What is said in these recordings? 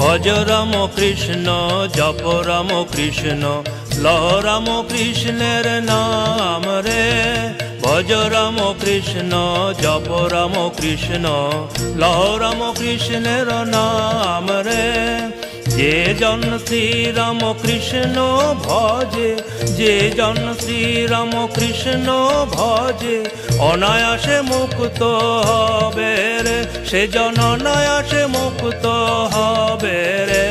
ভজ রাম কৃষ্ণ জপ রাম কৃষ্ণ লহ রাম কৃষ্ণের নাম রে। ভজ রাম কৃষ্ণ জপ রাম কৃষ্ণ লহ রাম কৃষ্ণের নাম রে। যে জন শ্রীরাম কৃষ্ণ ভজে, যে জন শ্রীরাম কৃষ্ণ ভজে, অনায়াসে মুক্ত হবে রে, সে জন অনায়াসে মুক্ত হবে রে।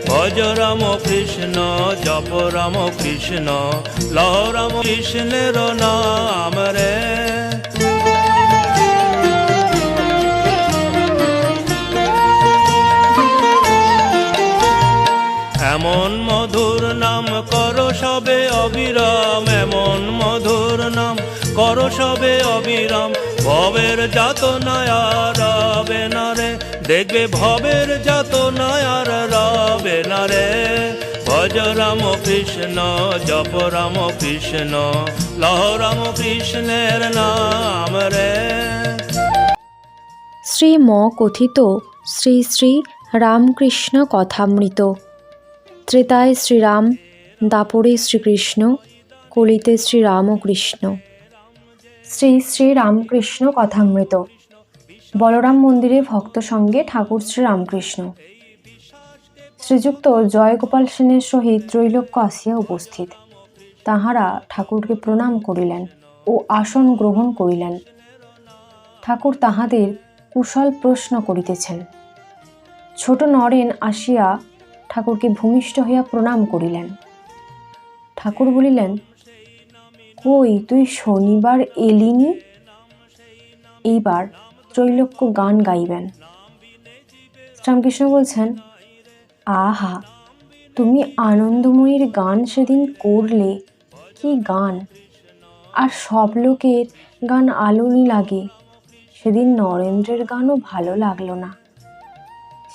ভজ রাম কৃষ্ণ জপ রাম কৃষ্ণ লহ রাম কৃষ্ণের নাম রে। এমন মধুর নাম করো সবে অবিরাম, এমন মধুর নাম করো সবে অবিরাম। ভবের যাতনায় আর রবে না রে, দেখবে ভবের যাতনায় আর রবে না রে। ভজ রাম কৃষ্ণ জপ রাম কৃষ্ণ লহ রাম কৃষ্ণের নাম রে। শ্রীম কথিত শ্রী শ্রী রামকৃষ্ণ কথামৃত। ত্রেতায় শ্রীরাম, দাপরে শ্রীকৃষ্ণ, কলিতে শ্রীরামকৃষ্ণ। শ্রী শ্রী রামকৃষ্ণ কথামৃত। বলরাম মন্দিরে ভক্ত সঙ্গে ঠাকুর শ্রীরামকৃষ্ণ। শ্রীযুক্ত জয়গোপাল সেনের সহিত ত্রৈলোক্য আসিয়া উপস্থিত। তাঁহারা ঠাকুরকে প্রণাম করিলেন ও আসন গ্রহণ করিলেন। ঠাকুর তাহাদের কুশল প্রশ্ন করিতেছেন। ছোট নরেন আসিয়া ঠাকুরকে ভূমিষ্ঠ হইয়া প্রণাম করিলেন। ঠাকুর বলিলেন, কই তুই শনিবার এলিনি? এইবার ত্রৈলোক্য গান গাইবেন। শ্রীরামকৃষ্ণ বলছেন, আহা, তুমি আনন্দময়ীর গান সেদিন করলে, কি গান! আর সব লোকের গান আলোনি লাগে, সেদিন নরেন্দ্রের গানও ভালো লাগলো না।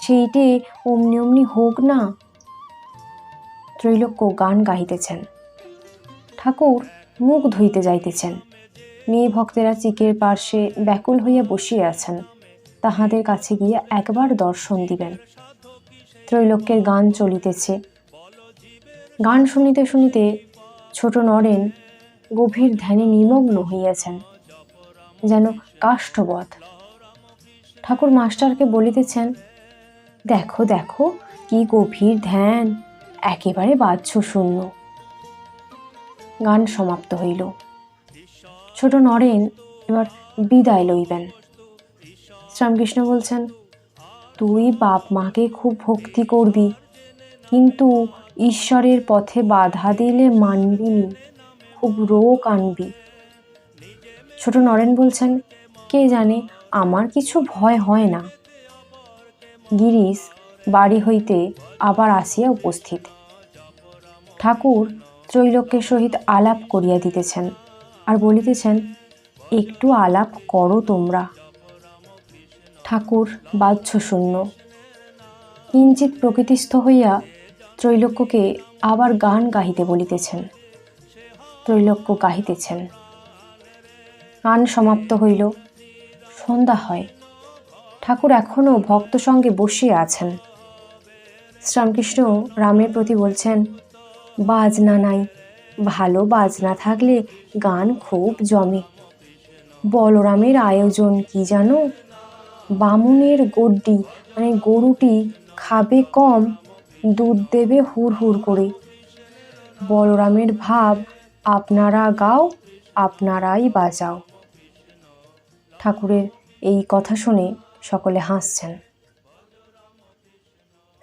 সেইটে অমনি অমনি হোক না। ত্রৈলোক্য গান গাইতেছেন। ঠাকুর মুখ ধুইতে যাইতেছেন। মেয়ে ভক্তেরা চিকের পার্শ্বে ব্যাকুল হইয়া বসিয়া আছেন, তাহাদের কাছে গিয়া একবার দর্শন দিবেন। ত্রৈলোক্যের গান চলিতেছে। গান শুনিতে শুনিতে ছোট নরেন গভীর ধ্যানে নিমগ্ন হইয়াছেন, যেন কাষ্ঠবৎ। ঠাকুর মাস্টারকে বলিতেছেন, দেখো দেখো কি গভীর ধ্যান, একেবারে বাহ্য শূন্য। গান সমাপ্ত হইল। ছোট নরেন এবার বিদায় লইবেন। শ্রীরামকৃষ্ণ বলছেন, তুই বাপ মাকে খুব ভক্তি করবি, কিন্তু ঈশ্বরের পথে বাধা দিলে মানবিনি, খুব রোগ আনবি। ছোট নরেন বলছেন, কে জানে, আমার কিছু ভয় হয় না। গিরিশ বাড়ি হইতে আবার আসিয়া উপস্থিত। ঠাকুর ত্রৈলোক্যের সহিত আলাপ করিয়া দিতেছেন আর বলিতেছেন, একটু আলাপ করো তোমরা। ঠাকুর বাহ্যশূন্য। কিঞ্চিৎ প্রকৃতিস্থ হইয়া ত্রৈলোক্যকে আবার গান গাহিতে বলিতেছেন। ত্রৈলোক্য গাহিতেছেন। গান সমাপ্ত হইল। সন্ধ্যা হয়। ঠাকুর এখনও ভক্ত সঙ্গে বসিয়া আছেন। শ্রীরামকৃষ্ণ রামের প্রতি বলছেন, বাজনা নাই, ভালো বাজনা থাকলে গান খুব জমে। বলরামের আয়োজন কি জানো? বামুনের গড্ডি মানে গরুটি খাবে কম, দুধ দেবে হুড় হুড় করে। বলরামের ভাব, আপনারা গাও, আপনারাই বাজাও। ঠাকুরের এই কথা শুনে সকলে হাসছেন।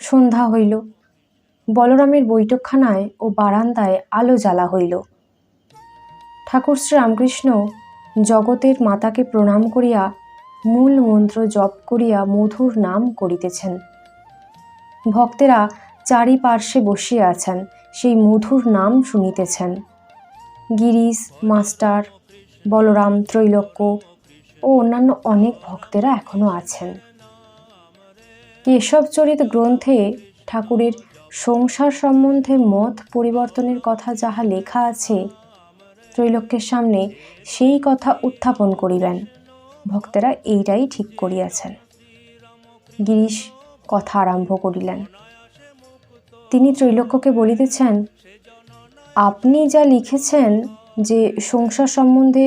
সন্ধ্যা হইল। বলরামের বৈঠকখানায় ও বারান্দায় আলো জ্বালা হইল। ঠাকুর শ্রীরামকৃষ্ণ জগতের মাতাকে প্রণাম করিয়া মূল মন্ত্র জপ করিয়া মধুর নাম করিতেছেন। ভক্তেরা চারিপার্শ্বে বসিয়া আছেন, সেই মধুর নাম শুনিতেছেন। গিরিশ মাস্টার, বলরাম, ত্রৈলোক্য ও অন্যান্য অনেক ভক্তেরা এখনো আছেন। কেশবচরিত গ্রন্থে ঠাকুরের সংসার সম্বন্ধে মত পরিবর্তনের কথা যাহা লেখা আছে, ত্রৈলোক্যের সামনে সেই কথা উত্থাপন করিবেন। ভক্তেরা এইটাই ঠিক করিয়াছেন। গিরিশ কথা আরম্ভ করিলেন। তিনি ত্রৈলোক্যকে বলিতেছেন, আপনি যা লিখেছেন যে সংসার সম্বন্ধে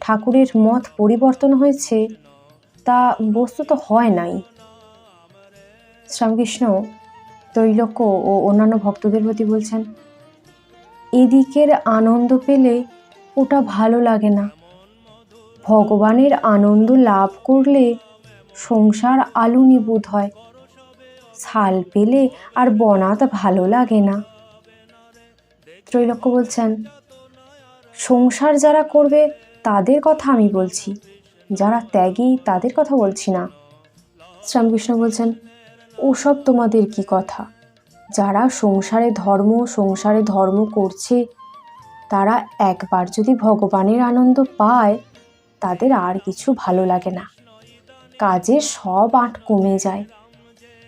ঠাকুরের মত পরিবর্তন হয়েছে, তা বস্তুত হয় নাই। শ্রীরামকৃষ্ণ ত্রৈলোক্য ও অন্যান্য ভক্তদের প্রতি বলছেন, এদিকের আনন্দ পেলে ওটা ভালো লাগে না। ভগবানের আনন্দ লাভ করলে সংসার আলু নিবুদ হয়। ছাল পেলে আর বনাত ভালো লাগে না। ত্রৈলোক্য বলছেন, সংসার যারা করবে তাদের কথা আমি বলছি, যারা ত্যাগী তাদের কথা বলছি না। শ্রীরামকৃষ্ণ বলছেন, ওসব তোমাদের কি কথা? যারা সংসারে ধর্ম করছে, তারা একবার যদি ভগবানের আনন্দ পায়, তাদের আর কিছু ভালো লাগে না। কাজের সব আঁট কমে যায়।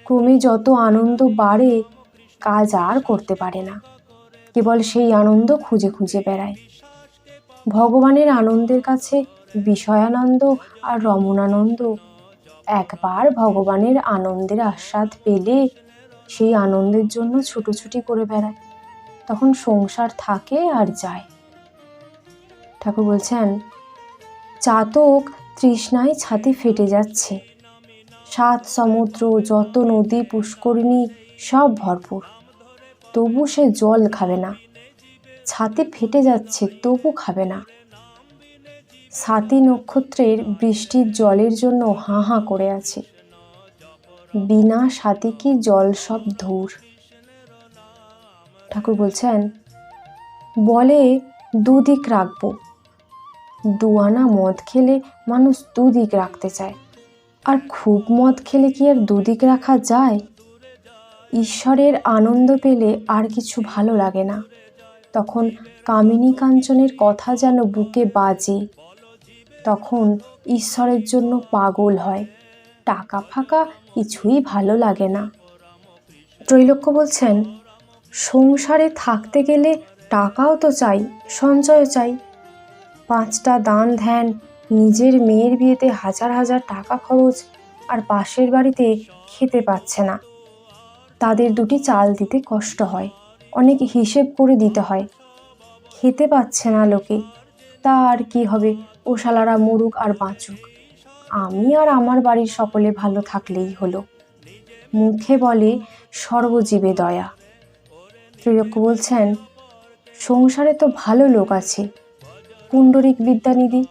ক্রমে যত আনন্দ বাড়ে, কাজ আর করতে পারে না, কেবল সেই আনন্দ খুঁজে খুঁজে বেড়ায়। ভগবানের আনন্দের কাছে বিষয়ানন্দ আর রমণানন্দ। একবার ভগবানের আনন্দের আস্বাদ পেলে সেই আনন্দের জন্য ছুটোছুটি করে বেড়ায়, তখন সংসার থাকে আর যায়। ঠাকুর বলছেন, চাতক তৃষ্ণায় ছাতি ফেটে যাচ্ছে, 7 সমুদ্র, যত নদী পুষ্করিণী সব ভরপুর, তবু সে জল খাবে না। ছাতি ফেটে যাচ্ছে, তবু খাবে না। সাতি নক্ষত্রের বৃষ্টির জলের জন্য হাঁ হাঁ করে আছে, বিনা সাথে কি জল সব ধূর। ঠাকুর বলছেন, বলে দুদিক রাখবো। 2 আনা মদ খেলে মানুষ দুদিক রাখতে চায়, আর খুব মদ খেলে কি আর দুদিক রাখা যায়? ঈশ্বরের আনন্দ পেলে আর কিছু ভালো লাগে না। তখন কামিনী কাঞ্চনের কথা যেন বুকে বাজে। তখন ঈশ্বরের জন্য পাগল হয়, টাকা ফাঁকা কিছুই ভালো লাগে না। ত্রৈলোক্য বলছেন, সংসারে থাকতে গেলে টাকাও তো চাই, সঞ্চয় চাই। 5টা দান ধ্যান, নিজের মেয়ের বিয়েতে হাজার হাজার টাকা খরচ, আর পাশের বাড়িতে খেতে পাচ্ছে না, তাদের 2টি চাল দিতে কষ্ট হয়, অনেক হিসেব করে দিতে হয়। খেতে পাচ্ছে না লোকে, তা আর কি হবে, ও শালারা মরুক আর বাঁচুক, আমি আর আমার বাড়ির সকলে ভালো থাকলেই হলো। মুখে বলে সর্বজীবে দয়া। ত্রৈলোক্য বলছেন, সংসারে তো ভালো লোক আছে। পুণ্ডরিক বিদ্যানিধি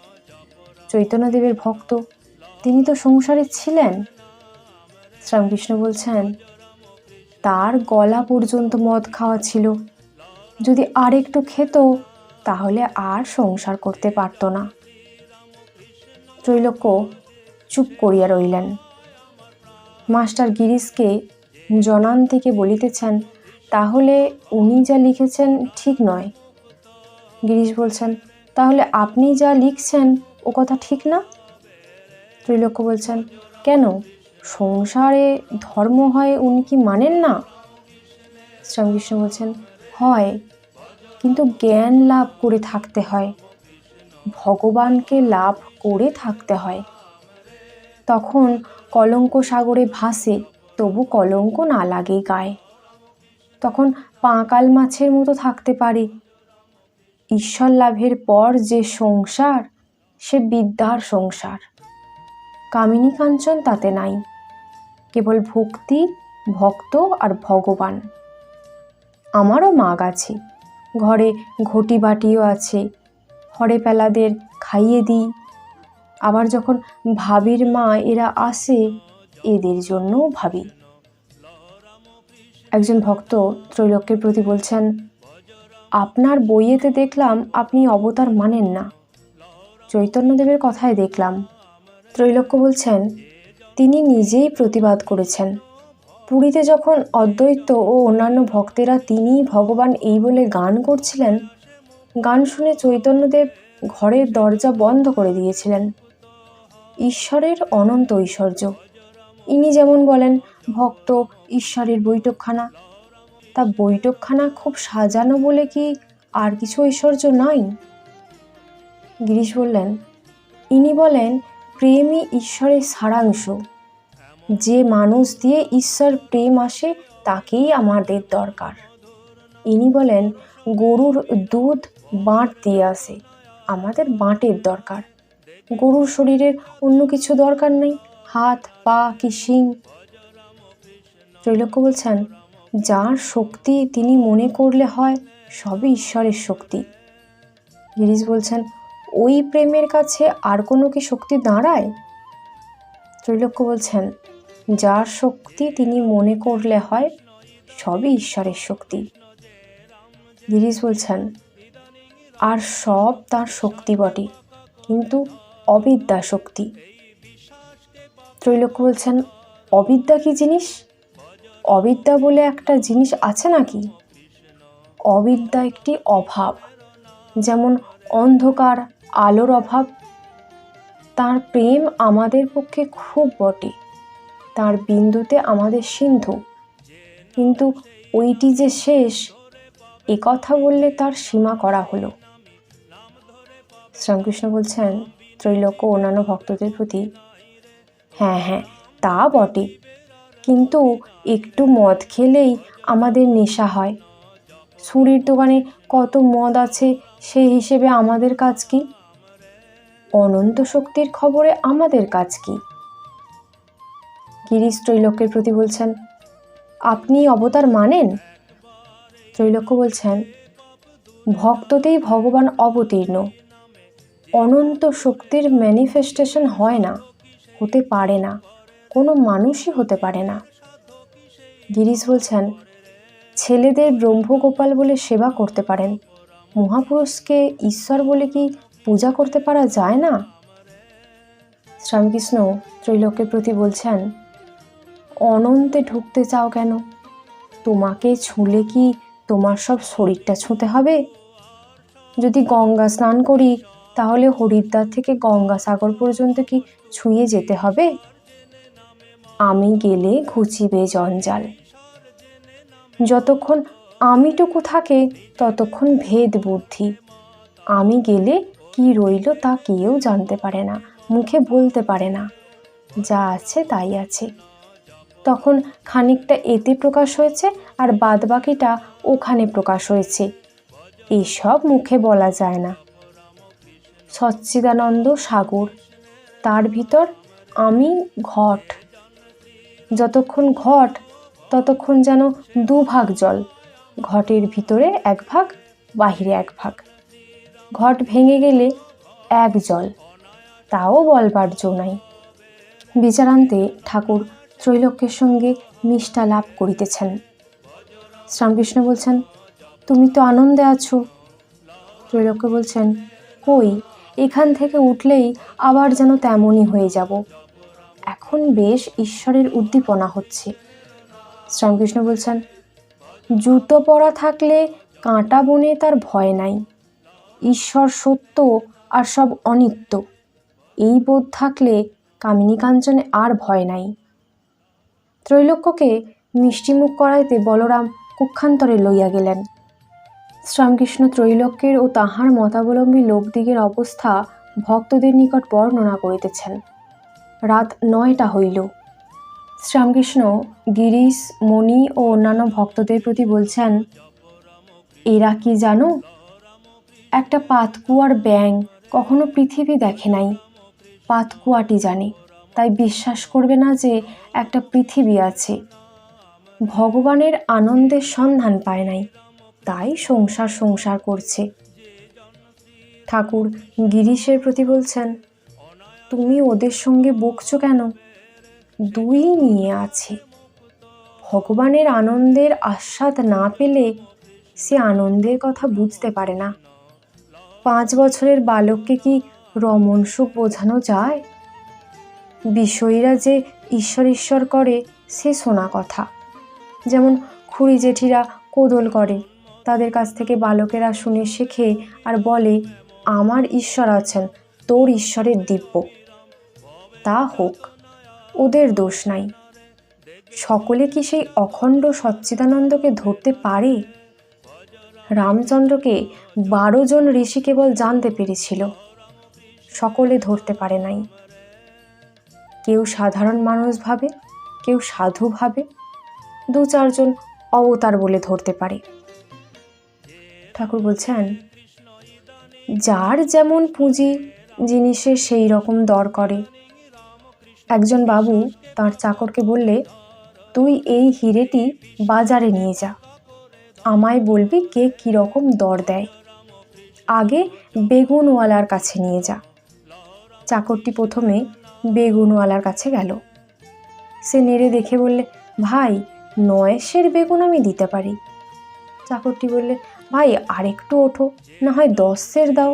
চৈতন্যদেবের ভক্ত, তিনি তো সংসারে ছিলেন। শ্রীরামকৃষ্ণ বলছেন, তার গলা পর্যন্ত মদ খাওয়া ছিল, যদি আর একটু খেত তাহলে আর সংসার করতে পারত না। ত্রৈলোক্য চুপ করিয়া রইলেন। মাস্টার গিরিশকে জনান্তিকে বলিতেছেন, তাহলে উনি যা লিখেছেন ঠিক নয়। গিরিশ বলছেন, তাহলে আপনি যা লিখছেন ও কথা ঠিক না? ত্রৈলোক্য বলছেন, কেন, সংসারে ধর্ম হয় উনি কি মানেন না? শ্রীরামকৃষ্ণ বলছেন, হয়, কিন্তু জ্ঞান লাভ করে থাকতে হয়, ভগবানকে লাভ করে থাকতে হয়। তখন কলঙ্ক সাগরে ভাসে, তবু কলঙ্ক না লাগে গায়ে। তখন পাঁকাল মাছের মতো থাকতে পারে। ঈশ্বর লাভের পর যে সংসার, সে বিদ্যার সংসার। কামিনী কাঞ্চন তাতে নাই, কেবল ভক্তি, ভক্ত আর ভগবান। আমারও মাগ আছে, ঘরে ঘটি বাটিও আছে, হরে পেলাদের খাইয়ে দিই। আবার যখন ভাবির মা এরা আসে, এদের জন্যও ভাবি। একজন ভক্ত ত্রৈলোক্যের প্রতি বলছেন, আপনার বইয়েতে দেখলাম আপনি অবতার মানেন না, চৈতন্যদেবের কথায় দেখলাম। ত্রৈলোক্য বলছেন, তিনি নিজেই প্রতিবাদ করেছেন। পুরীতে যখন অদ্বৈত ও অন্যান্য ভক্তেরা তিনিই ভগবান এই বলে গান করছিলেন, গান শুনে চৈতন্যদেব ঘরের দরজা বন্ধ করে দিয়েছিলেন। ঈশ্বরের অনন্ত ঐশ্বর্য। ইনি যেমন বলেন, ভক্ত ঈশ্বরের বৈঠকখানা, তা বৈঠকখানা খুব সাজানো বলে কি আর কিছু ঐশ্বর্য নাই? গিরিশ বললেন, ইনি বলেন প্রেমই ঈশ্বরের সারাংশ। যে মানুষ দিয়ে ঈশ্বর প্রেম আসে তাকেই আমাদের দরকার। ইনি বলেন গরুর দুধ বাঁট দিয়ে আসে, আমাদের বাঁটের দরকার। গরুর শরীরের অন্য কিছু দরকার নেই, হাত পা কি শিং। ত্রৈলোক্য বলছেন যার শক্তি তিনি মনে করলে হয় সবই ঈশ্বরের শক্তি। গিরিশ বলছেন ওই প্রেমের কাছে আর কোনো কি শক্তি দাঁড়ায়? ত্রৈলোক্য বলছেন যার শক্তি তিনি মনে করলে হয় সবই ঈশ্বরের শক্তি। গিরিশ বলছেন আর সব তার শক্তি বটে, কিন্তু অবিদ্যা শক্তি। ত্রৈলোক্য বলছেন অবিদ্যা কি জিনিস? অবিদ্যা বলে একটা জিনিস আছে নাকি? অবিদ্যা একটি অভাব, যেমন অন্ধকার আলোর অভাব। তার প্রেম আমাদের পক্ষে খুব বটে, তার বিন্দুতে আমাদের সিন্ধু, কিন্তু ওইটি যে শেষ এ কথা বললে তার সীমা করা হলো। শ্রীরামকৃষ্ণ বলছেন ত্রৈলোক্য অন্যান্য ভক্তদের প্রতি, হ্যাঁ হ্যাঁ তা বটে, কিন্তু একটু মদ খেলেই আমাদের নেশা হয়। ছুরির দোকানে কত মদ আছে সেই হিসেবে আমাদের কাজ কি? অনন্ত শক্তির খবরে আমাদের কাজ কি? গিরিশ ত্রৈলোক্যের প্রতি বলছেন আপনি অবতার মানেন? ত্রৈলোক্য বলছেন ভক্ততেই ভগবান অবতীর্ণ, অনন্ত শক্তির ম্যানিফেস্টেশন হয় না, হতে পারে না, কোনো মানুষই হতে পারে না। গিরিশ বলছেন ছেলেদের ব্রহ্মগোপাল বলে সেবা করতে পারেন, মহাপুরুষকে ঈশ্বর বলে কি পূজা করতে পারা যায় না? শ্রীরামকৃষ্ণ ত্রৈলোক্যের প্রতি বলছেন অনন্তে ঢুকতে চাও কেন? তোমাকে ছুঁলে কি তোমার সব শরীরটা ছুঁতে হবে? যদি গঙ্গা স্নান করি তাহলে হরিদ্বার থেকে গঙ্গাসাগর পর্যন্ত কি ছুঁয়ে যেতে হবে? আমি গেলে ঘুচিবে জঞ্জাল। যতক্ষণ আমিটুকু থাকে ততক্ষণ ভেদ বুদ্ধি। আমি গেলে কি রইল তা কেউ জানতে পারে না, মুখে বলতে পারে না, যা আছে তাই আছে। তখন খানিকটা এতে প্রকাশ হয়েছে আর বাদবাকিটা ওখানে প্রকাশ হয়েছে, এইসব মুখে বলা যায় না। সচ্চিদানন্দ সাগর, তার ভিতর আমি ঘট। যতক্ষণ ঘট ততক্ষণ যেন দুভাগ জল, ঘটের ভিতরে এক ভাগ, বাহিরে এক ভাগ। ঘট ভেঙে গেলে এক জল, তাও বলবার জো নাই। বিচারান্তে ঠাকুর ত্রৈলোক্যের সঙ্গে মিষ্টালাপ করিতেছেন। শ্রীরামকৃষ্ণ বলছেন তুমি তো আনন্দে আছো। ত্রৈলোক্য বলছেন কই, এখান থেকে উঠলেই আবার যেন তেমনই হয়ে যাব, এখন বেশ ঈশ্বরের উদ্দীপনা হচ্ছে। শ্রীরামকৃষ্ণ বলছেন জুতো পরা থাকলে কাঁটা বনে তার ভয় নাই, ঈশ্বর সত্য আর সব অনিত্য, এই বোধ থাকলে কামিনী কাঞ্চনে আর ভয় নাই। ত্রৈলোক্যকে মিষ্টিমুখ করাইতে বলরাম কক্ষান্তরে লইয়া গেলেন। শ্রীরামকৃষ্ণ ত্রৈলোক্যের ও তাহার মতাবলম্বী লোকদিগের অবস্থা ভক্তদের নিকট বর্ণনা করিতেছেন। রাত 9টা হইল। শ্রীরামকৃষ্ণ গিরিশ, মণি ও অন্যান্য ভক্তদের প্রতি বলছেন এরা কি জানো, একটা পাতকুয়ার ব্যাঙ কখনো পৃথিবী দেখে নাই, পাতকুয়াটি জানে, তাই বিশ্বাস করবে না যে একটা পৃথিবী আছে। ভগবানের আনন্দের সন্ধান পায় নাই, তাই সংসার সংসার করছে। ঠাকুর গিরিশের প্রতি বলছেন তুমি ওদের সঙ্গে বকছো কেন? দুই নিয়ে আছে। ভগবানের আনন্দের আস্বাদ না পেলে সে আনন্দের কথা বুঝতে পারে না। 5 বছরের বালককে কি রমণ সুখ বোঝানো যায়? বিষয়ীরা যে ঈশ্বর ঈশ্বর করে সে শোনা কথা। যেমন খুড়ি জেঠিরা কোদল করে, তাদের কাছ থেকে বালকেরা শুনে শেখে আর বলে আমার ঈশ্বর আছেন, তোর ঈশ্বরের দিব্য। তা হোক, ওদের দোষ নাই। সকলে কি সেই অখণ্ড সচ্চিদানন্দকে ধরতে পারে? রামচন্দ্রকে 12 জন ঋষি কেবল জানতে পেরেছিল, সকলে ধরতে পারে নাই। কেউ সাধারণ মানুষ ভাবে কেউ সাধু ভাবে, 2-4 জন অবতার বলে ধরতে পারে। ঠাকুর বলছেন, যার যেমন পুঁজি জিনিসের সেই রকম দর করে। একজন বাবু তার চাকরকে বললে, তুই এই হিরেটি বাজারে নিয়ে যা, আমায় বলবি কে কীরকম দর দেয়। আগে বেগুনওয়ালার কাছে নিয়ে যা। চাকরটি প্রথমে বেগুনওয়ালার কাছে গেল। সে নেড়ে দেখে বললে, ভাই 9 সের বেগুন আমি দিতে পারি। চাকরটি বললে, ভাই আরেকটু ওঠো, না হয় 10 সের দাও।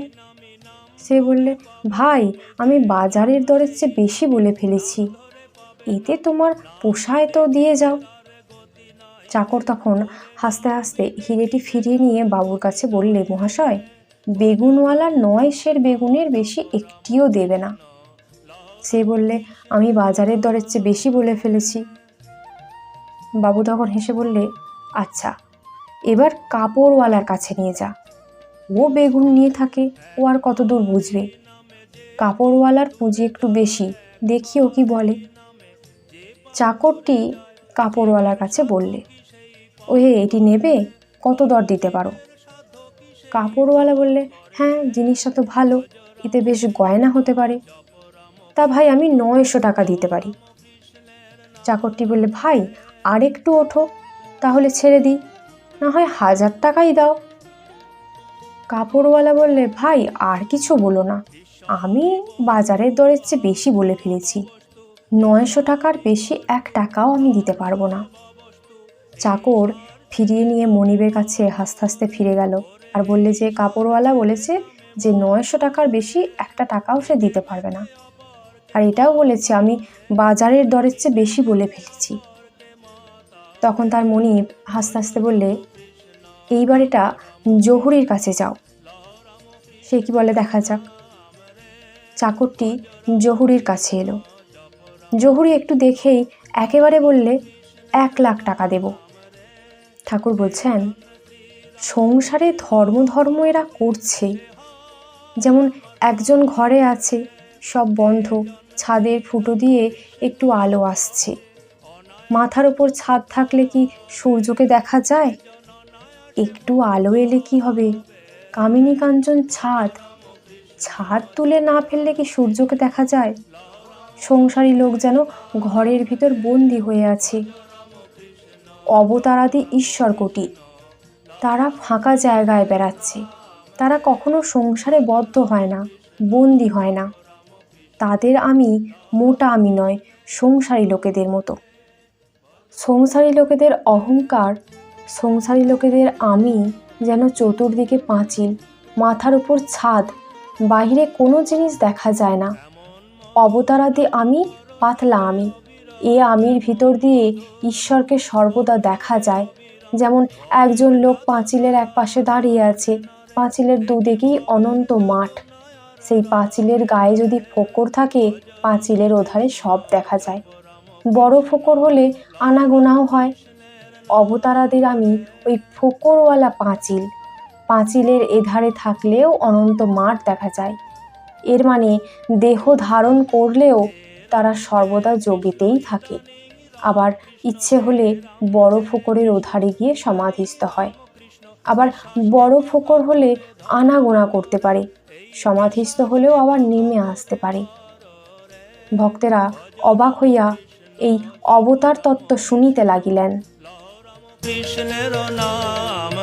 সে বললে, ভাই আমি বাজারের দরের চেয়ে বেশি বলে ফেলেছি, এতে তোমার পোষায় তো দিয়ে যাও। চাকর তখন হাসতে হাসতে হিরেটি ফিরিয়ে নিয়ে বাবুর কাছে বললে, মহাশয়, বেগুনওয়ালা 9 সের বেগুনের বেশি একটিও দেবে না। সে বললে, আমি বাজারের দরের চেয়ে বেশি বলে ফেলেছি। বাবু তখন হেসে বললে, আচ্ছা, এবার কাপড়ওয়ালার কাছে নিয়ে যা, ও বেগুন নিয়ে থাকে, ও আর কত দূর বুঝবে। কাপড়ওয়ালার পুঁজি একটু বেশি, দেখি ও কি বলে। চাকরটি কাপড়ওয়ালার কাছে বললে, ওহে এটি নেবে, কত দর দিতে পারো? কাপড়ওয়ালা বললে, হ্যাঁ জিনিসটা তো ভালো, এতে বেশ গয়না হতে পারে, তা ভাই আমি 900 টাকা দিতে পারি। চাকরটি বললে, ভাই আরেকটু ওঠো, তাহলে ছেড়ে দিই, না হয় 1000 টাকাই দাও। কাপড়ওয়ালা বললে, ভাই আর কিছু বলো না, আমি বাজারের দরের চেয়ে বেশি বলে ফেলেছি, 900 টাকার বেশি 1 টাকাও আমি দিতে পারবো না। চাকর ফিরিয়ে নিয়ে মনিবের কাছে হাসতে হাসতে ফিরে গেল আর বললে যে কাপড়ওয়ালা বলেছে যে 900 টাকার বেশি 1 টাকাও সে দিতে পারবে না, আর এটাও বলেছে আমি বাজারের দরের চেয়ে বেশি বলে ফেলেছি। তখন তার মনিব হাসতে হাসতে বললে, এইবার এটা জহুরির কাছে যাও, সে কি বলে দেখা যাক। চাকরটি জহুরির কাছে এলো। জহুরি একটু দেখেই একেবারে বললে, 1 লাখ টাকা দেব। ঠাকুর বলছেন, সংসারে ধর্ম এরা করছে, যেমন একজন ঘরে আছে, সব বন্ধ, ছাদের ফুটো দিয়ে একটু আলো আসছে। মাথার উপর ছাদ থাকলে কি সূর্যকে দেখা যায়? একটু আলো এলে কি হবে, কামিনী কাঞ্চন ছাদ, ছাদ তুলে না ফেললে কি সূর্যকে দেখা যায়? সংসারী লোক যেন ঘরের ভিতর বন্দি হয়ে আছে। অবতারাদি ঈশ্বর কোটি, তারা ফাঁকা জায়গায় বেড়াচ্ছে, তারা কখনো সংসারে বদ্ধ হয় না, বন্দি হয় না। তাদের আমি মোটা আমি নয়, সংসারী লোকেদের মতো। সংসারী লোকেদের অহংকার, সংসারী লোকেদের আমি যেন চতুর্দিকে পাঁচিল, মাথার উপর ছাদ, বাহিরে কোনো জিনিস দেখা যায় না। অবতারাদি আমি পাতলা আমি, এ আমির ভিতর দিয়ে ঈশ্বরকে সর্বদা দেখা যায়। যেমন একজন লোক পাঁচিলের এক পাশে দাঁড়িয়ে আছে, পাঁচিলের দুদিকেই অনন্ত মাঠ, সেই পাঁচিলের গায়ে যদি ফোকর থাকে, পাঁচিলের ওধারে সব দেখা যায়। বড় ফোকর হলে আনাগোনাও হয়। অবতারাদের আমি ওই ফোকরওয়ালা পাঁচিল, পাঁচিলের এধারে থাকলেও অনন্ত মাঠ দেখা যায়। এর মানে দেহ ধারণ করলেও তারা সর্বদা যোগীতেই থাকে। আবার ইচ্ছে হলে বড় ফোকরের ওধারে গিয়ে সমাধিস্থ হয়। আবার বড় ফোকর হলে আনাগোনা করতে পারে, সমাধিস্থ হলেও আবার নেমে আসতে পারে। ভক্তেরা অবাক হইয়া এই অবতার তত্ত্ব শুনিতে লাগিলেন। কৃষ্ণের নাম